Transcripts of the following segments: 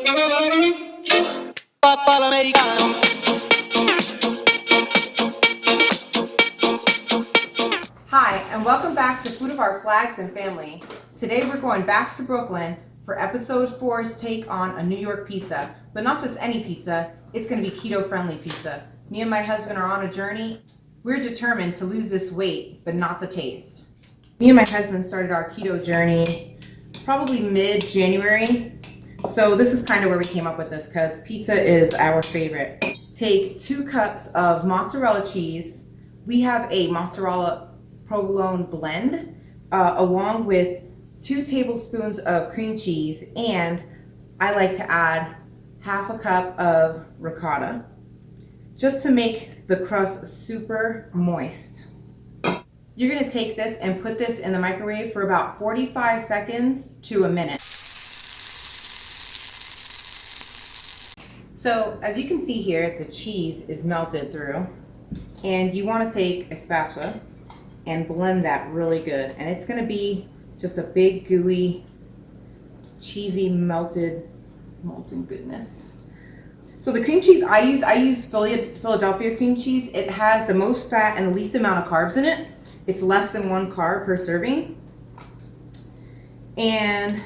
Hi, and welcome back to Food of Our Flags and Family. Today we're going back to Brooklyn for episode 4's take on a New York pizza. But not just any pizza, it's going to be keto-friendly pizza. Me and my husband are on a journey. We're determined to lose this weight, but not the taste. Me and my husband started our keto journey probably mid-January. So this is kind of where we came up with this, because pizza is our favorite. Take 2 cups of mozzarella cheese. We have a mozzarella provolone blend along with 2 tablespoons of cream cheese, and I like to add half a cup of ricotta just to make the crust super moist. You're going to take this and put this in the microwave for about 45 seconds to a minute. So as you can see here, the cheese is melted through, and you want to take a spatula and blend that really good. And it's going to be just a big, gooey, cheesy, molten goodness. So the cream cheese I use Philadelphia cream cheese. It has the most fat and the least amount of carbs in it. It's less than 1 carb per serving. And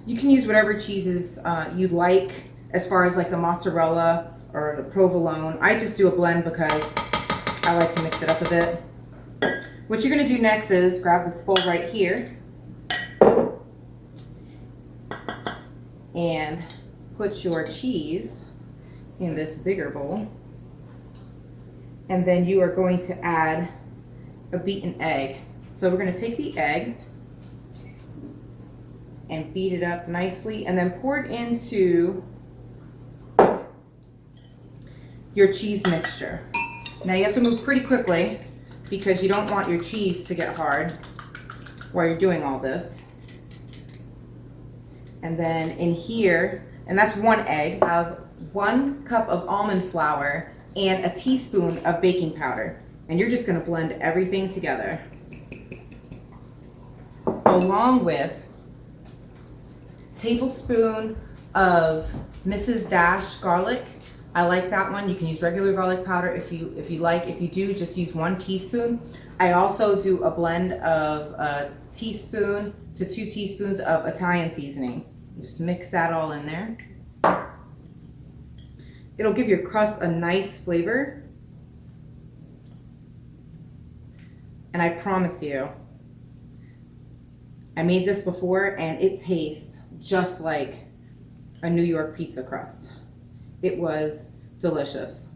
you can use whatever cheeses you'd like as far as like the mozzarella or the provolone. I just do a blend because I like to mix it up a bit. What you're going to do next is grab this bowl right here and put your cheese in this bigger bowl. And then you are going to add a beaten egg. So we're going to take the egg and beat it up nicely and then pour it into your cheese mixture. Now you have to move pretty quickly because you don't want your cheese to get hard while you're doing all this. And then in here, and that's 1 egg, I have 1 cup of almond flour and a teaspoon of baking powder. And you're just going to blend everything together. Along with a tablespoon of Mrs. Dash garlic. I like that one. You can use regular garlic powder if you like. If you do, just use 1 teaspoon. I also do a blend of a teaspoon to 2 teaspoons of Italian seasoning. Just mix that all in there. It'll give your crust a nice flavor. And I promise you, I made this before and it tastes just like a New York pizza crust. It was delicious.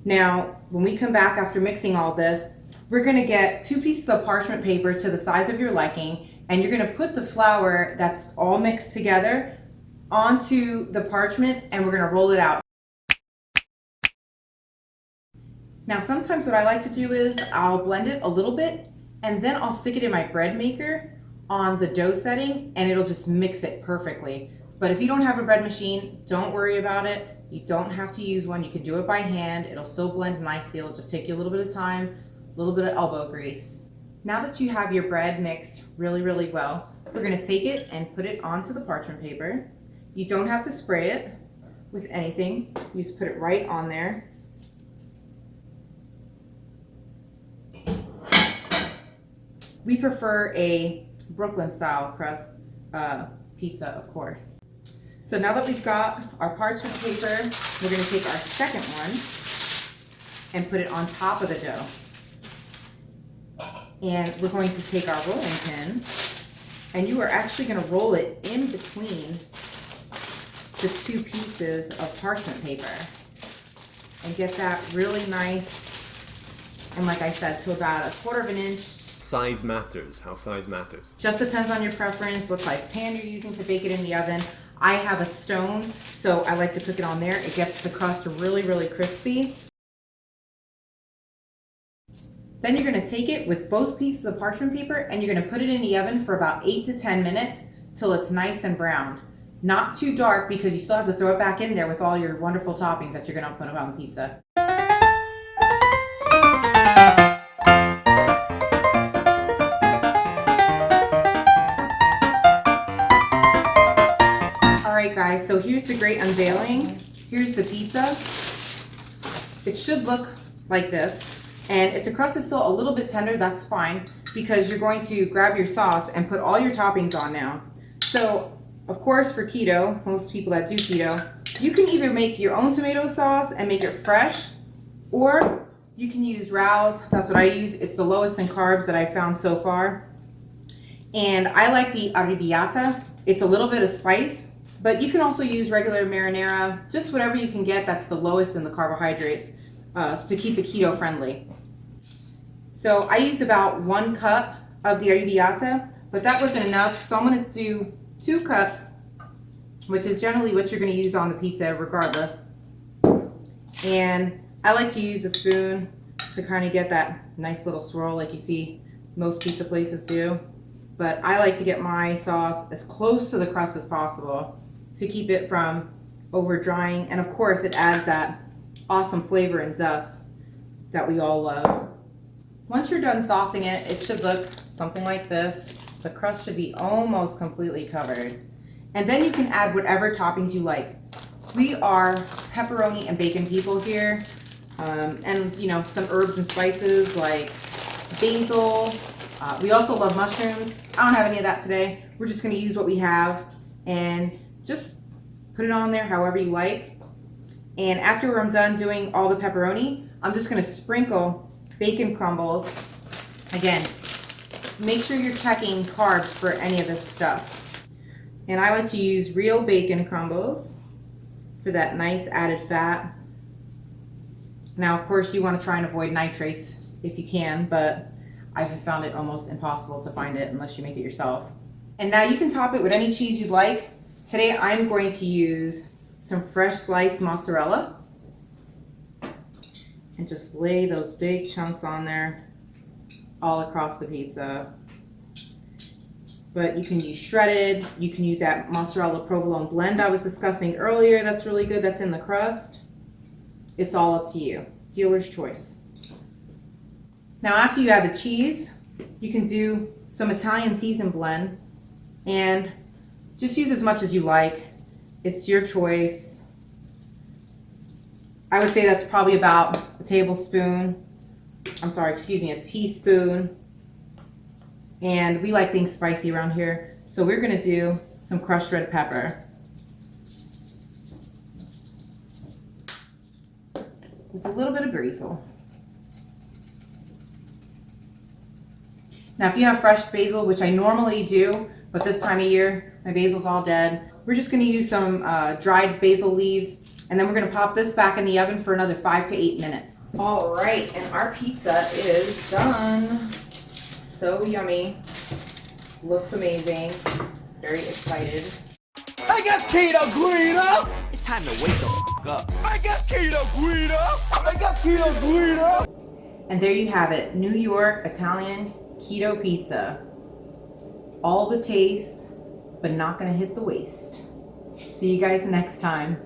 Now, when we come back after mixing all this, we're going to get 2 pieces of parchment paper to the size of your liking, and you're going to put the flour that's all mixed together onto the parchment, and we're going to roll it out. Now, sometimes what I like to do is I'll blend it a little bit, and then I'll stick it in my bread maker on the dough setting, and it'll just mix it perfectly. But if you don't have a bread machine, don't worry about it. You don't have to use one. You can do it by hand. It'll still blend nicely. It'll just take you a little bit of time, a little bit of elbow grease. Now that you have your bread mixed really, really well, we're going to take it and put it onto the parchment paper. You don't have to spray it with anything. You just put it right on there. We prefer a Brooklyn style crust pizza, of course. So now that we've got our parchment paper, we're going to take our second one and put it on top of the dough. And we're going to take our rolling pin, and you are actually going to roll it in between the 2 pieces of parchment paper and get that really nice, and like I said, to about 1/4 of an inch. Size matters, how size matters. Just depends on your preference, what size pan you're using to bake it in the oven. I have a stone, so I like to cook it on there. It gets the crust really, really crispy. Then you're going to take it with both pieces of parchment paper and you're going to put it in the oven for about 8 to 10 minutes till it's nice and brown. Not too dark because you still have to throw it back in there with all your wonderful toppings that you're going to put on pizza. guys, so here's the great unveiling. Here's the pizza. It should look like this. And if the crust is still a little bit tender, that's fine, because you're going to grab your sauce and put all your toppings on now. So, of course, for keto, most people that do keto, you can either make your own tomato sauce and make it fresh, or you can use Rao's. That's what I use. It's the lowest in carbs that I've found so far. And I like the Arrabiatta. It's a little bit of spice, but you can also use regular marinara, just whatever you can get that's the lowest in the carbohydrates, to keep it keto friendly. So I used about 1 cup of the Arrabiatta, but that wasn't enough. So I'm gonna do 2 cups, which is generally what you're gonna use on the pizza regardless. And I like to use a spoon to kind of get that nice little swirl like you see most pizza places do. But I like to get my sauce as close to the crust as possible to keep it from over drying. And of course it adds that awesome flavor and zest that we all love. Once you're done saucing it, it should look something like this. The crust should be almost completely covered. And then you can add whatever toppings you like. We are pepperoni and bacon people here. And you know, some herbs and spices like basil. We also love mushrooms. I don't have any of that today. We're just gonna use what we have and just put it on there however you like. And after I'm done doing all the pepperoni, I'm just gonna sprinkle bacon crumbles. Again, make sure you're checking carbs for any of this stuff. And I like to use real bacon crumbles for that nice added fat. Now, of course, you want to try and avoid nitrates if you can, but I've found it almost impossible to find it unless you make it yourself. And now you can top it with any cheese you'd like. Today, I'm going to use some fresh sliced mozzarella and just lay those big chunks on there all across the pizza. But you can use shredded, you can use that mozzarella provolone blend I was discussing earlier. That's really good, that's in the crust. It's all up to you, dealer's choice. Now after you add the cheese, you can do some Italian season blend and just use as much as you like. It's your choice. I would say that's probably about a teaspoon. And we like things spicy around here. So we're gonna do some crushed red pepper. With a little bit of basil. Now if you have fresh basil, which I normally do, but this time of year, my basil's all dead, we're just gonna use some dried basil leaves, and then we're gonna pop this back in the oven for another 5 to 8 minutes. All right, and our pizza is done. So yummy. Looks amazing. Very excited. I got keto Guido! It's time to wake the f up. I got keto Guido! I got keto Guido! And there you have it, New York Italian keto pizza. All the taste, but not gonna hit the waist. See you guys next time.